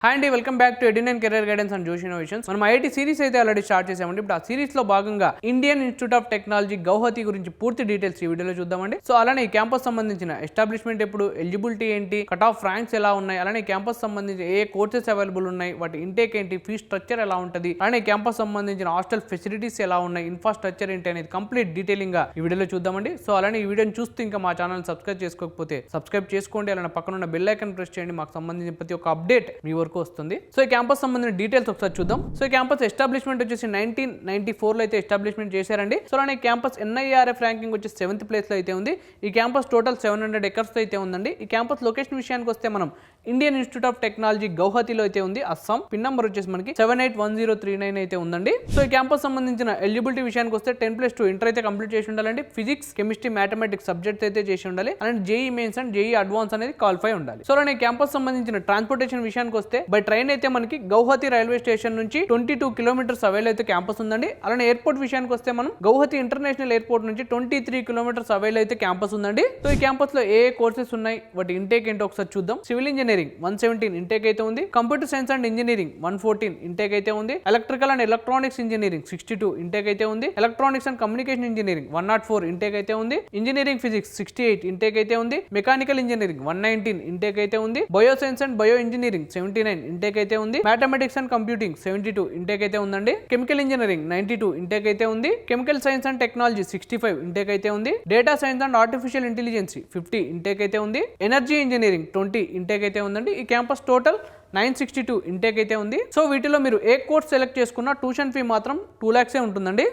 Hi అండి, welcome back to Edun and career guidance and Josh innovations. మనం IIT series అయితే already start చేసామండి. ఇప్పుడు ఆ సిరీస్ లో భాగంగా Indian Institute of Technology Guwahati గురించి పూర్తి డీటెయిల్స్ ఈ వీడియోలో చూద్దామండి. సో అలానే ఈ క్యాంపస్ సంబంధించిన ఎస్టాబ్లిష్మెంట్ ఎప్పుడు, ఎలిజిబిలిటీ ఏంటి, కట్ ఆఫ్ ర్యాంక్స్ ఎలా ఉన్నాయి, అలానే క్యాంపస్ సంబంధించి ఏ కోర్సెస్ అవైలబుల్ ఉన్నాయి, వాటి ఇంటేక్ ఏంటి, ఫీ స్ట్రక్చర్ ఎలా ఉంటుంది, అలానే క్యాంపస్ సంబంధించిన హాస్టల్ ఫెసిలిటీస్ ఎలా ఉన్నాయి, ఇన్ఫ్రాస్ట్రక్చర్ ఏంటి అనేది కంప్లీట్ డీటెయిలింగ్ గా ఈ వీడియోలో చూద్దామండి. సో అలానే ఈ వీడియోని చూస్తూ ఇంకా మా ఛానల్ సబ్స్క్రైబ్ చేసుకోకపోతే సబ్స్క్రైబ్ చేసుకోండి. అలానే పక్కన ఉన్న బెల్ ఐకాన్ ప్రెస్ చేయండి. మాకు సంబంధించిన ప్రతి ఒక్క అప్డేట్ మీ వరకు వస్తుంది. సో క్యాంపస్ సంబంధించిన డీటెయిల్స్ ఒకసారి చూద్దాం. సో క్యాంపస్ ఎస్టాబ్లిష్మెంట్ వచ్చేసి 1994 లో అయితే ఎస్టాబ్లిష్మెంట్ చేశారండి. సో అలానే క్యాంపస్ NIRF ర్యాంకింగ్ వచ్చి 7th ప్లేస్ లో అయితే ఉంది. ఈ క్యాంపస్ టోటల్ 700 ఎకర్స్ అయితే ఉందండి. ఈ క్యాంపస్ లొకేషన్ విషయానికి వస్తే మనం ఇండియన్ ఇన్స్టిట్యూట్ ఆఫ్ టెక్నాలజీ గౌహతిలో అయితే ఉంది, అస్సాం. పిన్ నెంబర్ వచ్చేసి మనకి 781039 అయితే ఉందండి. సో ఈ క్యాంపస్ సంబంధించిన ఎలిజిబిలిటీ విషయానికి వస్తే 10+2 ఇంటర్ అయితే కంప్లీట్ చేసి ఉండాలండి. ఫిజిక్స్, కెమిస్ట్రీ, మ్యాథమెటిక్స్ సబ్జెక్ట్స్ అయితే చేసి ఉండాలి. అలాంటి JEE mains and JEE advance అనేది క్వాలిఫై ఉండాలి. సో అలానే క్యాంపస్ సంబంధించిన ట్రాన్స్పోర్టేషన్ విషయానికి వస్తే బై ట్రైన్ అయితే మనకి గౌహతి రైల్వే స్టేషన్ నుంచి 22 కిలోమీటర్స్ అవైల్ అయితే క్యాంపస్ ఉందండి. అలానే ఎయిర్పోర్ట్ విషయానికి వస్తే మనం గౌహతి ఇంటర్నేషనల్ ఎయిర్పోర్ట్ నుంచి 23 కిలోమీటర్స్ అవైల్ అయితే క్యాంపస్ ఉందండి. సో ఈ క్యాంపస్ లో ఏ కోర్సెస్ ఉన్నాయి, వాటి ఇంటేక్ ఏంటో ఒకసారి చూద్దాం. సివిల్ ఇంజనీరింగ్ 117 ఇంటేక్ అయితే ఉంది. Computer science and engineering 114 intake అయితే ఉంది. Electrical and electronics engineering 62 intake అయితే ఉంది. Electronics and communication engineering 104 intake అయితే ఉంది. ఇంజనీరింగ్ ఫిజిక్స్ 68 ఇంటేక్ అయితే ఉంది. మెకానికల్ ఇంజనీరింగ్ 119 ఇంటేక్ అయితే ఉంది. Bio science and bio engineering 79 intake అయితే ఉంది. మ్యాథమెటిక్స్ అండ్ కంప్యూటింగ్ 72 ఇంటేక్ అయితే ఉందండి. కెమికల్ ఇంజనీరింగ్ 92 ఇంటేక్ అయితే ఉంది. Chemical science and technology 65 intake అయితే ఉంది. Data science and artificial intelligence 50 intake అయితే ఉంది. ఎనర్జీ ఇంజనీరింగ్ 20 ఇంటేక్ అయితే ఉందండి. ఈ క్యాంపస్ టోటల్ 962 ఇంటేక్ అయితే ఉంది. సో వీటిలో మీరు ఏ కోర్స్ సెలెక్ట్ చేసుకున్నా ట్యూషన్ ఫీ మాత్రం 2 lakhs ఉంటుందండి.